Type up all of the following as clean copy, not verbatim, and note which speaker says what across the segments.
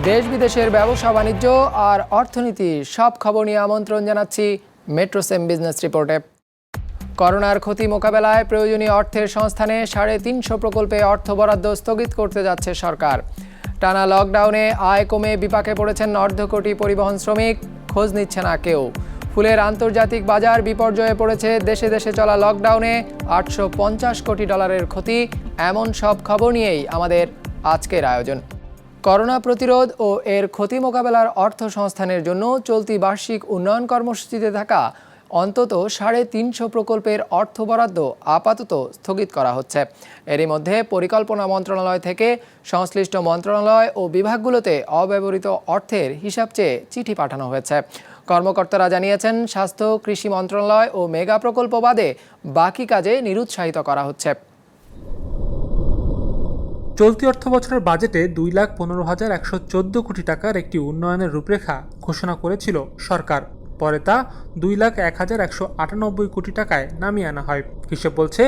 Speaker 1: দেশ বিদেশের ব্যবসা বাণিজ্য আর অর্থনীতি সব খবর নিয়ে আমন্ত্রণ জানাচ্ছি মেট্রো সেম বিজনেস রিপোর্টে। করোনার ক্ষতি মোকাবেলায় প্রয়োজনীয় অর্থের সংস্থানে 350 প্রকল্পে অর্থ বরাদ্দ স্থগিত করতে যাচ্ছে সরকার। টানা লকডাউনে আয় কমে বিপাকে পড়েছেন অর্ধকোটি পরিবহন শ্রমিক, খোঁজ নিচ্ছে না কেউ। ফুলের আন্তর্জাতিক বাজার বিপর্যয়ে পড়েছে। দেশে দেশে চলা লকডাউনে $850 কোটি ক্ষতি। এমন সব খবর নিয়েই আমাদের আজকের আয়োজন। করোনা প্রতিরোধ ও এর ক্ষতি মোকাবেলার অর্থ সংস্থানের জন্য চলতি বার্ষিক উন্নয়ন কর্মসূচিতে থাকা অন্তত 350 প্রকল্পের অর্থ বরাদ্দ আপাতত স্থগিত করা হচ্ছে। এরই মধ্যে পরিকল্পনা মন্ত্রণালয় থেকে সংশ্লিষ্ট মন্ত্রণালয় ও বিভাগগুলোতে অব্যবহৃত অর্থের হিসাব চেয়ে চিঠি পাঠানো হয়েছে। কর্মকর্তারা জানিয়েছেন, স্বাস্থ্য, কৃষি মন্ত্রণালয় ও মেগা প্রকল্প বাদে বাকি কাজে নিরুৎসাহিত করা হচ্ছে।
Speaker 2: চলতি অর্থ বছরের বাজেটে 2,15,114 কোটি টাকার একটি উন্নয়নের রূপরেখা ঘোষণা করেছিল সরকার। পরে তা 2,01,198 কোটি টাকায় নামিয়ে আনা হয়। হিসেব বলছে,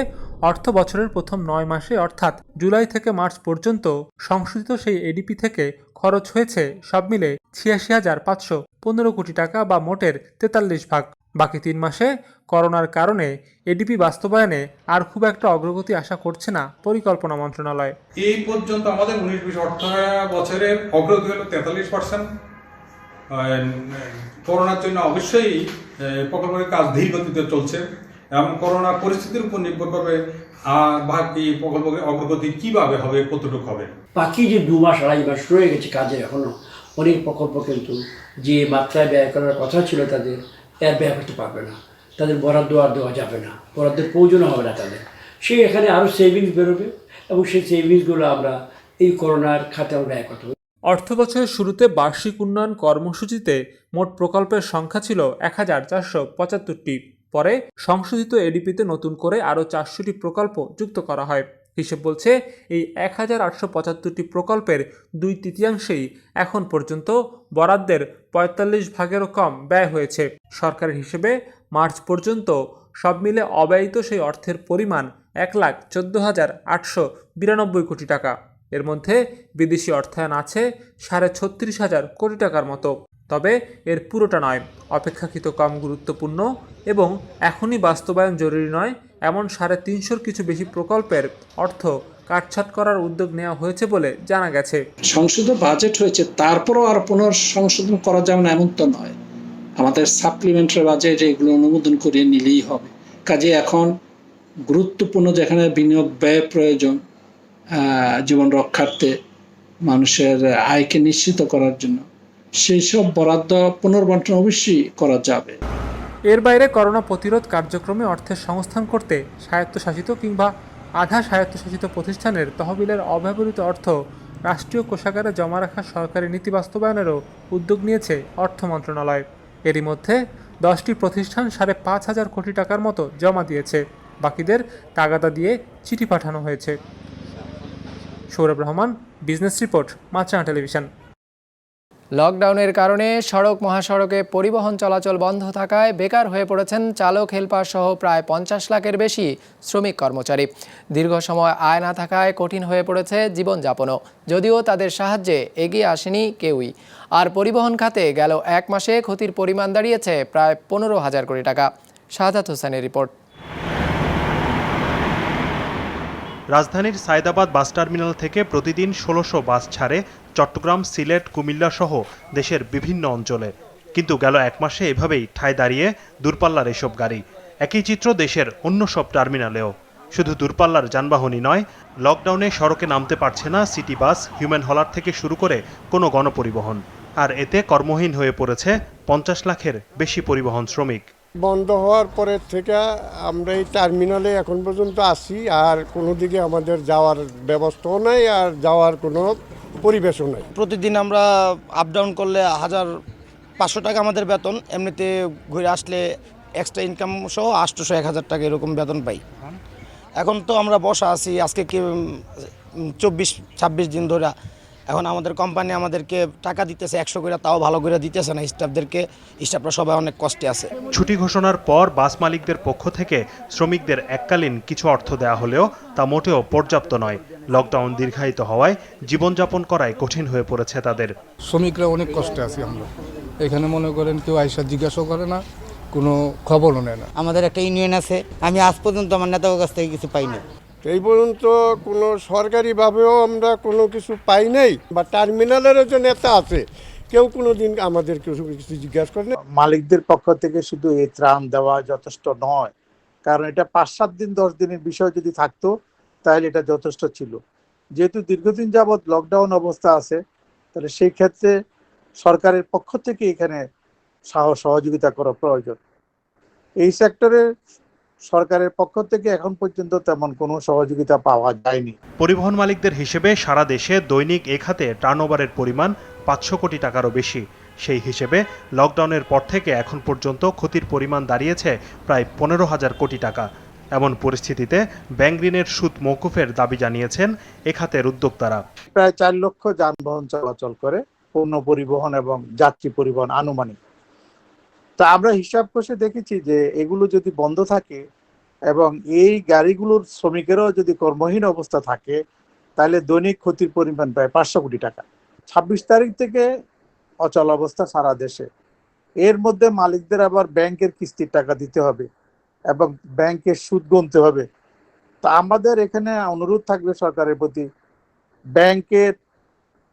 Speaker 2: অর্থ বছরের প্রথম 9 মাসে অর্থাৎ জুলাই থেকে মার্চ পর্যন্ত সংশোধিত সেই এডিপি থেকে খরচ হয়েছে সব মিলে 86,515 কোটি টাকা বা মোটের 43 ভাগ। বাকি 3 মাসে করোনার কারণে এডিপি বাস্তবায়নে আর খুব একটা অগ্রগতি আশা করছে না পরিকল্পনা মন্ত্রণালয়।
Speaker 3: এই পর্যন্ত আমাদের 19-20 অর্থ বছরের অগ্রগতি হলো 43%। করোনার জন্য অবশ্যই প্রকল্পের কাজ ধীর গতিতে চলছে এবং করোনা পরিস্থিতির উপর নির্ভর করবে বাকি প্রকল্পের অগ্রগতি কিভাবে হবে, কতটুকু হবে।
Speaker 4: বাকি যে 2 মাস 2.5 মাস রয়ে গেছে কাজে, এখনো অনেক প্রকল্প কিন্তু যে মাত্রায় ব্যয় করার কথা ছিল তাদের এর ব্যয় করতে পারবে না। তাদের বরাদ্দ আর দেওয়া যাবে না, বরাদ্দের প্রয়োজন হবে না তাদের। এখানে আরও সেভিংস বেরোবে এবং সেই সেভিংসগুলো আমরা এই করোনার খাতে আমরা ব্যয় করতে হবে।
Speaker 2: অর্থ বছরের শুরুতে বার্ষিক উন্নয়ন কর্মসূচিতে মোট প্রকল্পের সংখ্যা ছিল 1,475টি। পরে সংশোধিত এডিপিতে নতুন করে আরও 400টি প্রকল্প যুক্ত করা হয়। হিসেব বলছে, এই 1,875টি প্রকল্পের 2/3 এখন পর্যন্ত বরাদ্দের 45 ভাগেরও কম ব্যয় হয়েছে। সরকারের হিসেবে মার্চ পর্যন্ত সব মিলে অব্যয়িত সেই অর্থের পরিমাণ 1,14,892 কোটি টাকা। এর মধ্যে বিদেশি অর্থায়ন আছে 36,500 কোটি টাকার মতো। তবে এর পুরোটা নয়, অপেক্ষাকৃত কম গুরুত্বপূর্ণ এবং এখনই বাস্তবায়ন জরুরি নয় এমন 350 কিছু বেশি প্রকল্পের অর্থ কাটছাঁট করার উদ্যোগ নেওয়া হয়েছে বলে জানা গেছে।
Speaker 5: সংশোধিত বাজেট হয়েছে, তারপরও আর পুনঃসংশোধন করা যাবে না এমন তো নয়। আমাদের সাপ্লিমেন্টারি বাজেট এগুলো অনুমোদন করিয়ে নিলেই হবে। কাজে এখন গুরুত্বপূর্ণ যেখানে বিনিয়োগ ব্যয় প্রয়োজন, জীবন রক্ষার্থে, মানুষের আয়কে নিশ্চিত করার জন্য, সেই সব বরাদ্দ পুনর্বন্টন অবশ্যই করা যাবে।
Speaker 2: এর বাইরে করোনা প্রতিরোধ কার্যক্রমে অর্থের সংস্থান করতে স্বায়ত্তশাসিত কিংবা আধা স্বায়ত্তশাসিত প্রতিষ্ঠানের তহবিলের অব্যবহৃত অর্থ রাষ্ট্রীয় কোষাগারে জমা রাখা সরকারি নীতি বাস্তবায়নেরও উদ্যোগ নিয়েছে অর্থ মন্ত্রণালয়। এরই মধ্যে 10টি প্রতিষ্ঠান 5,500 কোটি টাকার মতো জমা দিয়েছে। বাকিদের তাগাদা দিয়ে চিঠি পাঠানো হয়েছে। সৌরভ রহমান, বিজনেস রিপোর্ট, মাছরাঙা টেলিভিশন।
Speaker 1: লকডাউনের কারণে সড়ক মহাসড়কে পরিবহন চলাচল বন্ধ থাকায় বেকার হয়ে পড়েছেন চালক, হেলপার সহ প্রায় 50 লাখের বেশি শ্রমিক কর্মচারী। দীর্ঘ সময় আয় না থাকায় কঠিন হয়ে পড়েছে জীবনযাপনও, যদিও তাদের সাহায্যে এগিয়ে আসেনি কেউই। আর পরিবহন খাতে গেল 1 মাসে ক্ষতির পরিমাণ দাঁড়িয়েছে প্রায় 15,000 কোটি টাকা। শাহাদাত হোসেনের রিপোর্ট।
Speaker 6: রাজধানীর সায়দাবাদ বাস টার্মিনাল থেকে প্রতিদিন 1600 বাস ছাড়ে চট্টগ্রাম, সিলেট, কুমিল্লা সহ দেশের বিভিন্ন অঞ্চলে। কিন্তু গেল 1 মাসে এভাবেই ঠায় দাঁড়িয়ে দূরপাল্লার এসব গাড়ি। একই চিত্র দেশের অন্য সব টার্মিনালেও। শুধু দূরপাল্লার যানবাহনই নয়, লকডাউনে সড়কে নামতে পারছে না সিটি বাস, হিউম্যান হলার থেকে শুরু করে কোনো গণপরিবহন। আর এতে কর্মহীন হয়ে পড়েছে 50 লাখের বেশি পরিবহন শ্রমিক।
Speaker 7: বন্ধ হওয়ার পরের থেকে আমরা এই টার্মিনালে এখন পর্যন্ত আসি, আর কোনো দিকে আমাদের যাওয়ার ব্যবস্থাও নাই আর যাওয়ার কোনো পরিবেশও নাই।
Speaker 8: প্রতিদিন আমরা আপ ডাউন করলে 1,500 টাকা আমাদের বেতন, এমনিতে ঘুরে আসলে এক্সট্রা ইনকাম সহ 800-1,000 টাকা এরকম বেতন পাই। এখন তো আমরা বসা আছি, আজকে কি 24-26 দিন ধরে এখন আমাদের কোম্পানি আমাদেরকে টাকা দিতেছে 100 করে, তাও ভালো করে দিতেছে না স্টাফরা সবাই অনেক কষ্টে আছে।
Speaker 6: ছুটি ঘোষণার পর বাস মালিকদের পক্ষ থেকে শ্রমিকদের এককালীন কিছু অর্থ দেওয়া হলেও তা মোটেও পর্যাপ্ত নয়। লকডাউন দীর্ঘায়িত হওয়ায় জীবনযাপন করাই কঠিন হয়ে পড়েছে তাদের।
Speaker 9: শ্রমিকরা অনেক কষ্টে আছি আমরা এখানে, মনে করেন কেউ আইসা জিজ্ঞাসাও করে না, কোনো খবরও নেয় না।
Speaker 10: আমাদের একটা ইউনিয়ন আছে, আমি আজ পর্যন্ত আমার নেতার কাছ থেকে কিছু পাই না।
Speaker 7: এই পর্যন্ত কোনো সরকারিভাবেও আমরা কোনো কিছু পাই নাই, বা টার্মিনালেরও যে নেতা আছে কেউ কোনো দিন আমাদের কিছু জিজ্ঞাসা করে না।
Speaker 11: মালিকদের পক্ষ থেকে শুধু এই ত্রাণ দেওয়া যথেষ্ট নয়, কারণ এটা 5-7 দিন 10 দিনের বিষয় যদি থাকতো তাহলে এটা যথেষ্ট ছিল। যেহেতু দীর্ঘদিন যাবৎ লকডাউন অবস্থা আছে, তাহলে সেই ক্ষেত্রে সরকারের পক্ষ থেকে এখানে সহযোগিতা করা প্রয়োজন। এই সেক্টরে সরকারের পক্ষ থেকে এখন পর্যন্ত তেমন কোনো সহযোগিতা পাওয়া যায়নি।
Speaker 6: পরিবহন মালিকদের হিসেবে সারা দেশে দৈনিক এ খাতে টার্নওভারের পরিমাণ 500 কোটি টাকারও বেশি। সেই হিসেবে লকডাউনের পর থেকে এখন পর্যন্ত ক্ষতির পরিমাণ দাঁড়িয়েছে প্রায় 15,000 কোটি টাকা। এমন পরিস্থিতিতে ব্যাংক ঋণের সুদ মওকুফের দাবি জানিয়েছেন এ খাতের উদ্যোক্তারা।
Speaker 11: প্রায় 4 লক্ষ যানবাহন চলাচল করে, পণ্য পরিবহন এবং যাত্রী পরিবহন আনুমানিক। তা আমরা হিসাব করে দেখেছি যে এগুলো যদি বন্ধ থাকে এবং এই গাড়িগুলোর শ্রমিকেরও যদি কর্মহীন অবস্থা থাকে, তাহলে দৈনিক ক্ষতির পরিমাণ প্রায় 500 কোটি টাকা। 26 তারিখ থেকে অচল অবস্থা সারা দেশে। এর মধ্যে মালিকদের আবার ব্যাংকের কিস্তির টাকা দিতে হবে এবং ব্যাংকের সুদ গুনতে হবে। তা আমাদের এখানে অনুরোধ থাকবে সরকারের প্রতি, ব্যাংকের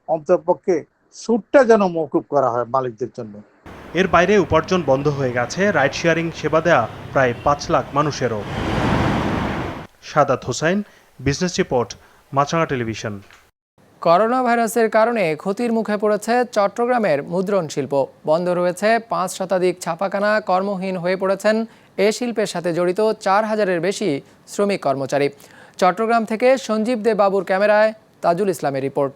Speaker 11: অন্ততপক্ষে সুদটা যেন মওকুফ করা হয় মালিকদের জন্য।
Speaker 6: এর বাইরে উপার্জন বন্ধ হয়ে গেছে রাইড শেয়ারিং সেবা দেয়া প্রায় 5 লাখ মানুষেরও। সাদাত হোসেন, বিজনেস রিপোর্ট, মাছরাঙা টেলিভিশন।
Speaker 1: করোনা ভাইরাসের কারণে ক্ষতির মুখে পড়েছে চট্টগ্রামের মুদ্রণ শিল্প। বন্ধ রয়েছে 5 শতাধিক ছাপাখানা, কর্মহীন হয়ে পড়েছেন এ শিল্পের সাথে জড়িত 4000-এর বেশি শ্রমিক কর্মচারী। চট্টগ্রাম থেকে সঞ্জীব দে বাবুর ক্যামেরায় তাজুল ইসলামের রিপোর্ট।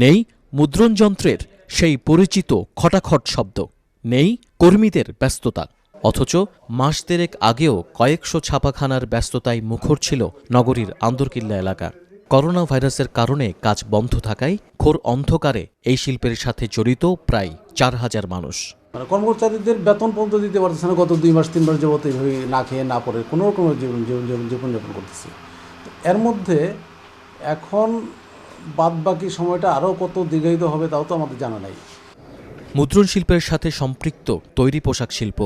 Speaker 12: নেই মুদ্রণ যন্ত্রের সেই পরিচিত খটাখট শব্দ, নেই কর্মীদের ব্যস্ততা, অথচ মাস দেড়েক আগেও কয়েকশো ছাপাখানার ব্যস্ততায় মুখর ছিল নগরীর আন্দরকিল্লা এলাকা। করোনা ভাইরাসের কারণে কাজ বন্ধ থাকায় ঘোর অন্ধকারে এই শিল্পের সাথে জড়িত প্রায় 4000 মানুষ।
Speaker 13: কর্মচারীদের বেতন পর্যন্ত দিতে পারতেছে না। গত 2 মাস 3 মাস যাবত এইভাবে না খেয়ে না পড়ে কোনো রকম জীবনযাপন করতেছে। এর মধ্যে এখন বাদবাকি সময়টা আরও কত দীর্ঘায়িত হবে তাও তো আমাদের জানা নাই।
Speaker 12: মুদ্রণ শিল্পের সাথে সম্পৃক্ত তৈরি পোশাক শিল্প,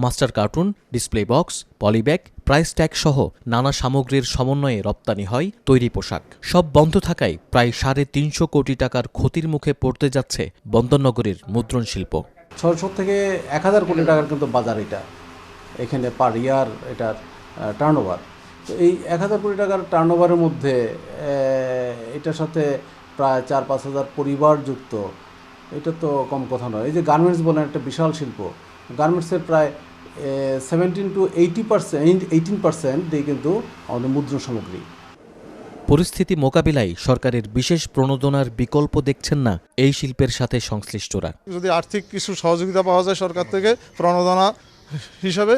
Speaker 12: master cartoon, display box, polybag, price tag সহ নানা সামগ্রীর সমন্বয়ে রপ্তানি হয় তৈরি পোশাক। সব বন্ধ থাকায় প্রায় 350 কোটি টাকার ক্ষতির মুখে পড়তে যাচ্ছে বন্দরনগরীর মুদ্রণ শিল্প।
Speaker 13: 600 থেকে 1000 কোটি টাকার কিন্তু বাজার এটা, এখানে পার ইয়ার এটার টার্নওভার। তো এই 1000 কোটি টাকার টার্নওভারের মধ্যে এটার সাথে প্রায় 4-5 হাজার পরিবার যুক্ত, এটা তো কম কথা নয়। এই যে গার্মেন্টস বলেন একটা বিশাল শিল্প, গার্মেন্টসের প্রায় 17 to 18% দিয়ে কিন্তু আমাদের মুদ্রণ সামগ্রী।
Speaker 12: পরিস্থিতি মোকাবিলায় সরকারের বিশেষ প্রণোদনার বিকল্প দেখছেন না এই শিল্পের সাথে সংশ্লিষ্টরা।
Speaker 14: যদি আর্থিক কিছু সহযোগিতা পাওয়া যায় সরকার থেকে প্রণোদনা হিসাবে,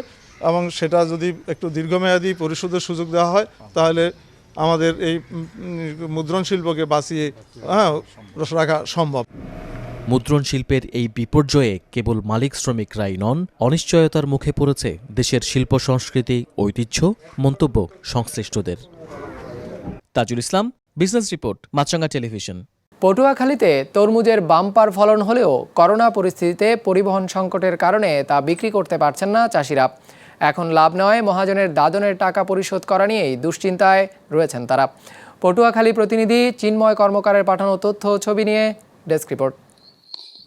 Speaker 14: এবং সেটা যদি একটু দীর্ঘমেয়াদী পরিশোধের সুযোগ দেওয়া হয়, তাহলে আমাদের এই মুদ্রণ শিল্পকে বাঁচিয়ে রাখা সম্ভব।
Speaker 12: মুদ্রণ শিল্পের এই বিপর্যয়ে কেবল মালিক শ্রমিকরাই নন, অনিশ্চয়তার মুখে পড়েছে দেশের শিল্প সংস্কৃতি, ঐতিহ্য, মন্তব্য সংশ্লিষ্টদের। তাজুল ইসলাম, বিজনেস রিপোর্ট, মাছরাঙা টেলিভিশন।
Speaker 1: পটুয়াখালীতে তরমুজের বাম্পার ফলন হলেও করোনা পরিস্থিতিতে পরিবহন সংকটের কারণে তা বিক্রি করতে পারছেন না চাষিরা। এখন লাভ নয় মহাজনের দাদনের টাকা পরিশোধ করা নিয়েই দুশ্চিন্তায় রয়েছেন তারা। পটুয়াখালী প্রতিনিধি চিন্ময় কর্মকারের পাঠানো তথ্য ও ছবি নিয়ে ডেস্ক রিপোর্ট।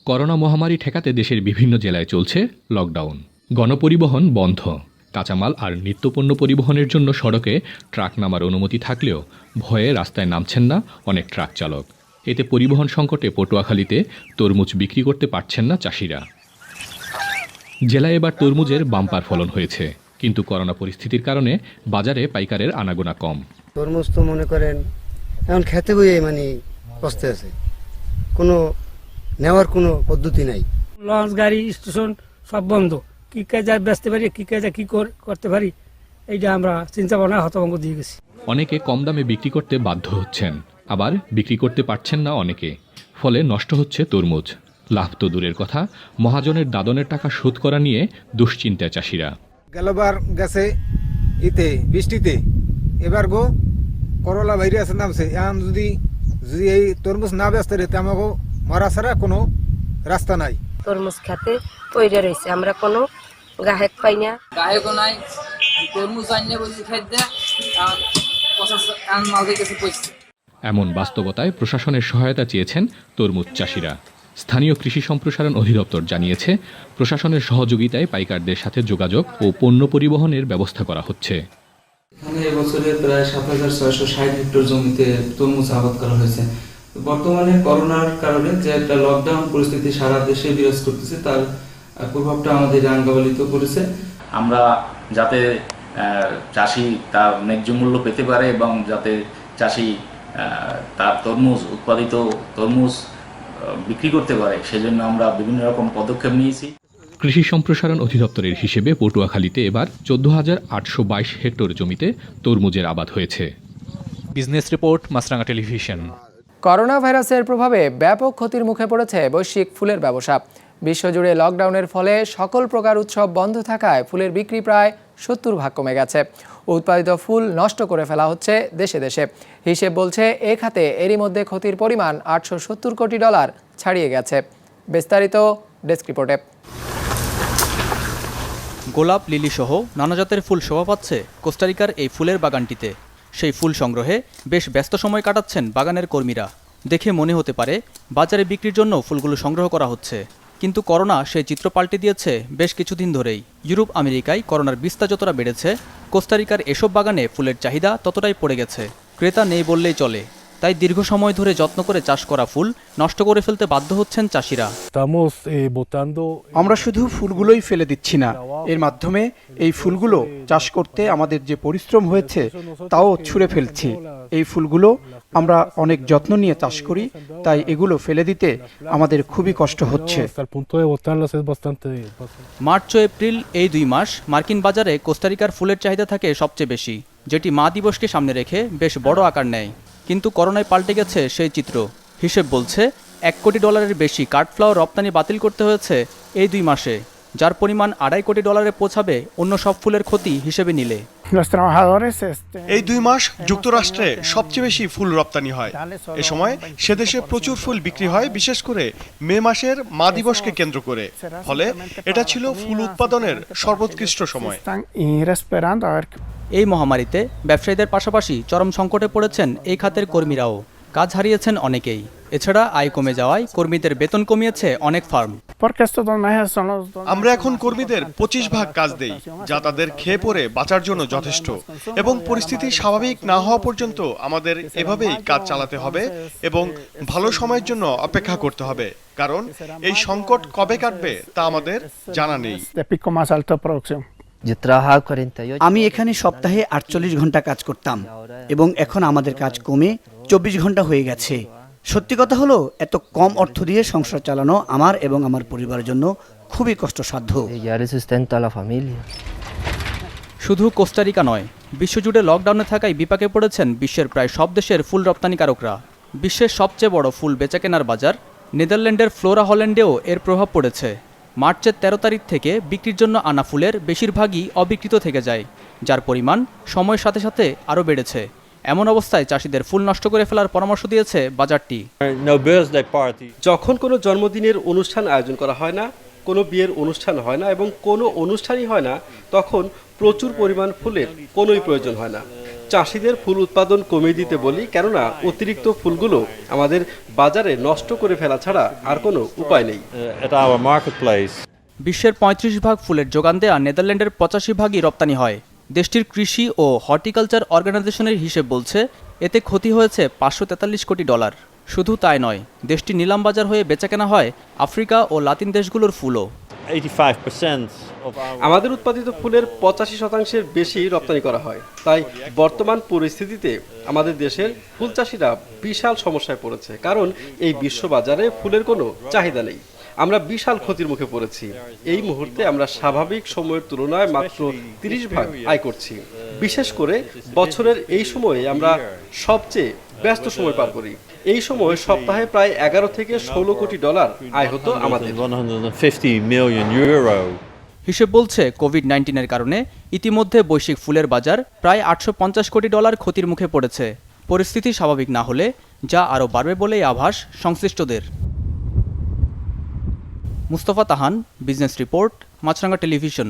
Speaker 15: করোনা মহামারী ঠেকাতে দেশের বিভিন্ন জেলায় চলছে লকডাউন। গণপরিবহন বন্ধ। কাঁচামাল আর নিত্যপণ্য পরিবহনের জন্য সড়কে ট্রাক নামার অনুমতি থাকলেও ভয়ে রাস্তায় নামছেন না অনেক ট্রাক চালক। এতে পরিবহন সংকটে পটুয়াখালীতে তরমুজ বিক্রি করতে পারছেন না চাষিরা। জেলায় এবার তরমুজের বাম্পার ফলন হয়েছে, কিন্তু করোনা পরিস্থিতির কারণে বাজারে পাইকারের আনাগোনা কম।
Speaker 10: তরমুজ তো মনে করেন এখন খেতে বইয়ে কষ্টে আছে, কোনো নেওয়ার কোনো পদ্ধতি নাই।
Speaker 16: লঞ্চ, গাড়ি, স্টেশন সব বন্ধ। কি কাজে বেচতে পারি, কি কাজে কি করতে পারি, এইটা আমরা চিন্তা ভাবনা হতভম্ব দিয়ে গেছি।
Speaker 15: অনেকে কম দামে বিক্রি করতে বাধ্য হচ্ছেন, আবার বিক্রি করতে পারছেন না অনেকে, ফলে নষ্ট হচ্ছে তরমুজ। লাভ তো দূরের কথা, মহাজনের দাদনের টাকা শোধ করা নিয়ে দুশ্চিন্তায় চাষিরা।
Speaker 17: গেলবার গেছে ইতে বৃষ্টিতে, এবার গো করলা ভাইরাস নামছে। এখন যদি এই তরমুজ না ব্যস্ত রেতে আমাকে মারা ছাড়া কোনো রাস্তা নাই।
Speaker 18: তরমুজ খেতে পইরে রয়েছে, আমরা কোনো গাহেক পাই না।
Speaker 19: গাহেকও নাই, তরমুজ আনলে বলছি খাইতে মাল গেছে পয়সা।
Speaker 15: এমন বাস্তবতায় প্রশাসনের সহায়তা চেয়েছেন তরমুজ চাষিরা। স্থানীয় কৃষি সম্প্রসারণ অধিদপ্তর জানিয়েছে, প্রশাসনের সহযোগিতায় পাইকারদের সাথে যোগাযোগ ও পণ্য পরিবহনের ব্যবস্থা করা হচ্ছে।
Speaker 19: এখানে এবছরে প্রায় ৭,৬৬০ হেক্টর জমিতে তরমুজ আবাদ করা হয়েছে। বর্তমানে করোনার কারণে যে একটা লকডাউন পরিস্থিতি সারা দেশে বিরাজ করতেছে, তার প্রভাবটা আমাদের আঙ্গাবলিত করেছে।
Speaker 20: আমরা যাতে চাষি তার ন্যায্য মূল্য পেতে পারে এবং যাতে চাষি তার উৎপাদিত তরমুজ বিক্রি করতে পারে, সেজন্য আমরা বিভিন্ন রকম পদক্ষেপ নিয়েছি।
Speaker 15: কৃষি সম্প্রসারণ অধিদপ্তরের হিসেবে পটুয়াখালীতে এবার 14,822 হেক্টর জমিতে তরমুজের আবাদ হয়েছে।
Speaker 21: বিজনেস রিপোর্ট, মাছরাঙা টেলিভিশন।
Speaker 1: করোনা ভাইরাসের প্রভাবে ব্যাপক ক্ষতির মুখে পড়েছে বৈশ্বিক ফুলের ব্যবসা। বিশ্বজুড়ে লকডাউনের ফলে সকল প্রকার উৎসব বন্ধ থাকায় ফুলের বিক্রি প্রায় 70% কমে গেছে। উৎপাদিত ফুল নষ্ট করে ফেলা হচ্ছে দেশে দেশে। হিসেব বলছে এ খাতে এরই মধ্যে ক্ষতির পরিমাণ $870 কোটি ছাড়িয়ে গেছে। বিস্তারিত ডেস্ক রিপোর্টে।
Speaker 21: গোলাপ, লিলি সহ নানা জাতের ফুল শোভা পাচ্ছে কোস্টারিকার এই ফুলের বাগানটিতে। সেই ফুল সংগ্রহে বেশ ব্যস্ত সময় কাটাচ্ছেন বাগানের কর্মীরা। দেখে মনে হতে পারে বাজারে বিক্রির জন্য ফুলগুলো সংগ্রহ করা হচ্ছে, কিন্তু করোনা সেই চিত্র পাল্টে দিয়েছে বেশ কিছুদিন ধরেই। ইউরোপ, আমেরিকায় করোনার বিস্তার যতটা বেড়েছে, কোস্টারিকার এসব বাগানে ফুলের চাহিদা ততটাই পড়ে গেছে। ক্রেতা নেই বললেই চলে, তাই দীর্ঘ সময় ধরে যত্ন করে চাষ করা ফুল নষ্ট করে ফেলতে বাধ্য হচ্ছেন চাষিরা।
Speaker 22: আমরা শুধু ফুলগুলোই ফেলে দিচ্ছি না, এর মাধ্যমে এই ফুলগুলো চাষ করতে আমাদের যে পরিশ্রম হয়েছে তাও ছুঁড়ে ফেলছি। এই ফুলগুলো আমরা অনেক যত্ন নিয়ে চাষ করি, তাই এগুলো ফেলে দিতে আমাদের খুবই কষ্ট হচ্ছে।
Speaker 21: মার্চ ও এপ্রিল এই 2 মাস মার্কিন বাজারে কোস্টারিকার ফুলের চাহিদা থাকে সবচেয়ে বেশি, যেটি মা দিবসকে সামনে রেখে বেশ বড় আকার নেয়। কিন্তু করোনায় পাল্টে গেছে সেই চিত্র। হিসেব বলছে $1 কোটি বেশি কাঠফ্লাওয়ার রপ্তানি বাতিল করতে হয়েছে এই 2 মাসে, যার পরিমাণ $2.5 কোটি পৌঁছাবে অন্য সব ফুলের ক্ষতি হিসেবে নিলে।
Speaker 23: এই 2 মাস যুক্তরাষ্ট্রে সবচেয়ে বেশি ফুল রপ্তানি হয়। এ সময় সে দেশে প্রচুর ফুল বিক্রি হয়, বিশেষ করে মে মাসের মা দিবসকে কেন্দ্র করে। ফলে এটা ছিল ফুল উৎপাদনের সর্বোৎকৃষ্ট সময়।
Speaker 21: এই মহামারীতে ব্যবসায়ীদের পাশাপাশি চরম সংকটে পড়েছেন এই খাতের কর্মীরাও। কাজ হারিয়েছেন অনেকেই। এছাড়া আয় কমে যাওয়ায় কর্মীদের বেতন কমিয়েছে অনেক ফার্ম।
Speaker 23: আমরা এখন কর্মীদের 25% কাজ দেই, যা তাদের খেয়ে পরে বাঁচার জন্য যথেষ্ট। এবং পরিস্থিতি স্বাভাবিক না হওয়া পর্যন্ত আমাদের এভাবেই কাজ চালাতে হবে এবং ভালো সময়ের জন্য অপেক্ষা করতে হবে, কারণ এই সংকট কবে কাটবে তা আমাদের জানা নেই।
Speaker 24: আমি এখানে সপ্তাহে 48 ঘন্টা কাজ করতাম এবং এখন আমাদের কাজ কমে 24 ঘন্টা হয়ে গেছে। সত্যি কথা হলো, এত কম অর্থ দিয়ে সংসার চালানো আমার এবং আমার পরিবারের জন্য খুবই কষ্টসাধ্য।
Speaker 21: শুধু কোস্টারিকা নয়, বিশ্বজুড়ে লকডাউনে থাকায় বিপাকে পড়েছেন বিশ্বের প্রায় সব দেশের ফুল রপ্তানিকারকরা। বিশ্বের সবচেয়ে বড় ফুল বেচাকেনার বাজার নেদারল্যান্ডের ফ্লোরা হল্যান্ডেও এর প্রভাব পড়েছে। মার্চের 13 তারিখ থেকে বিক্রির জন্য আনা ফুলের বেশিরভাগই অবিকৃত থেকে যায়, যার পরিমাণ সময়ের সাথে সাথে আরও বেড়েছে। এমন অবস্থায় চাষিদের ফুল নষ্ট করে ফেলার পরামর্শ দিয়েছে বাজারটি।
Speaker 25: যখন কোনো জন্মদিনের অনুষ্ঠান আয়োজন করা হয় না, কোনো বিয়ের অনুষ্ঠান হয় না এবং কোনো অনুষ্ঠানই হয় না, তখন প্রচুর পরিমাণ ফুলের কোনোই প্রয়োজন হয় না। চাষিদের ফুল উৎপাদন কমিয়ে দিতে বলি, কেননা অতিরিক্ত ফুলগুলো আমাদের বাজারে নষ্ট করে ফেলা ছাড়া আর কোনো উপায় নেই।
Speaker 21: বিশ্বের 35% ফুলের যোগান দেয়া নেদারল্যান্ডের 85%ই রপ্তানি হয়। দেশটির কৃষি ও হর্টিকালচার অর্গানাইজেশনের হিসেব বলছে এতে ক্ষতি হয়েছে $543 কোটি। শুধু তাই নয়, দেশটি নিলাম বাজার হয়ে বেচাকেনা হয় আফ্রিকা ও লাতিন দেশগুলোর ফুলও।
Speaker 25: আমাদের উৎপাদিত ফুলের 85% বেশি রপ্তানি করা হয়। তাই বর্তমান পরিস্থিতিতে আমাদের দেশের ফুল চাষিরা বিশাল সমস্যায় পড়েছে, কারণ এই বিশ্ববাজারে ফুলের কোনো চাহিদা নেই। আমরা বিশাল ক্ষতির মুখে পড়েছি। এই মুহূর্তে আমরা স্বাভাবিক সময়ের তুলনায় মাত্র 30% আয় করছি। বিশেষ করে বছরের এই সময়ে আমরা সবচেয়ে ব্যস্ত সময় পার করি। এই সময় সপ্তাহে প্রায় 11 থেকে 16 কোটি ডলার আয় হতো আমাদের।
Speaker 21: হিসেব বলছে কোভিড-19-এর কারণে ইতিমধ্যে বৈশ্বিক ফুলের বাজার প্রায় 850 কোটি ডলার ক্ষতির মুখে পড়েছে। পরিস্থিতি স্বাভাবিক না হলে যা আরও বাড়বে বলেই আভাস সংশ্লিষ্টদের। মুস্তফা তাহান, বিজনেস রিপোর্ট, মাছরাঙ্গা টেলিভিশন।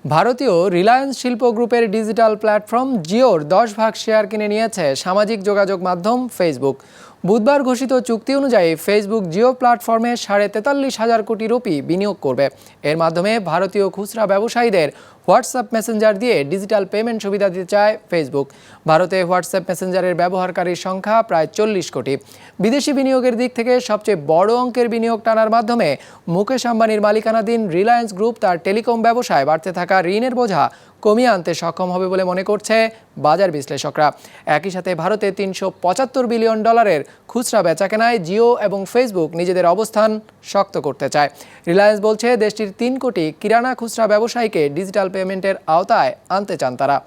Speaker 1: ভারতীয় রিলায়েন্স শিল্প গ্রুপের ডিজিটাল প্ল্যাটফর্ম জিওর 10 ভাগ শেয়ার কিনে নিয়েছে সামাজিক যোগাযোগ মাধ্যম ফেসবুক। বুধবার ঘোষিত চুক্তি অনুযায়ী ফেসবুক জিও প্ল্যাটফর্মে 43,500 কোটি রুপি বিনিয়োগ করবে। এর মাধ্যমে ভারতীয় খুচরা ব্যবসায়ীদের হোয়াটসঅ্যাপ মেসেঞ্জার দিয়ে ডিজিটাল পেমেন্ট সুবিধা দিতে চায় ফেসবুক। ভারতে হোয়াটসঅ্যাপ মেসেঞ্জারের ব্যবহারকারীর সংখ্যা প্রায় 40 কোটি। বিদেশি বিনিয়োগের দিক থেকে সবচেয়ে বড় অঙ্কের বিনিয়োগ টানার মাধ্যমে মুকেশ আম্বানির মালিকানাধীন রিলায়েন্স গ্রুপ তার টেলিকম ব্যবসায় বাড়তে থাকা ঋণের বোঝা কমিয়ে আনতে সক্ষম হবে বলে মনে করছে বাজার বিশ্লেষকরা। একই সাথে ভারতে 375 বিলিয়ন ডলারের খুচরা বেচাকেনায় জিও এবং ফেসবুক নিজেদের অবস্থান শক্ত করতে চায়। রিলায়েন্স বলছে দেশটির 3 কোটি কিরানা খুচরা ব্যবসায়ীকে ডিজিটাল পেমেন্টের আওতায় আনতে চান তারা।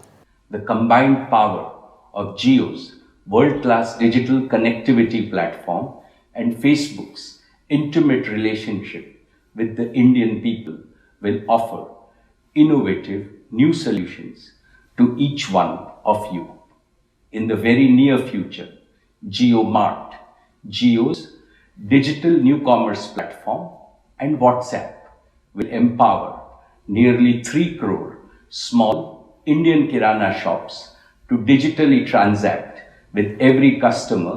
Speaker 2: The combined power of Jio's world-class digital connectivity platform and Facebook's intimate relationship with the Indian people will offer innovative new solutions to each one of you. In the very near future, JioMart, Jio's digital new commerce platform, and WhatsApp will empower nearly 3 crore small Indian Kirana shops to digitally transact with every customer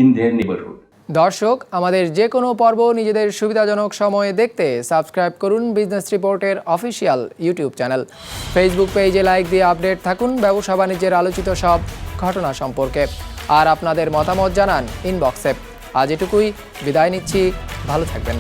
Speaker 2: in their neighborhood.
Speaker 1: দর্শক, আমাদের যে কোনো পর্ব নিজেদের সুবিধাজনক সময়ে দেখতে subscribe করুন বিজনেস রিপোর্টের অফিসিয়াল ইউটিউব চ্যানেল। ফেসবুক পেজে লাইক দিয়ে আপডেট থাকুন ব্যবসা বাণিজ্যের আলোচিত সব ঘটনা সম্পর্কে। আর আপনাদের মতামত জানান ইনবক্সে। আজ এটুকুই, বিদায় নিচ্ছি, ভালো থাকবেন।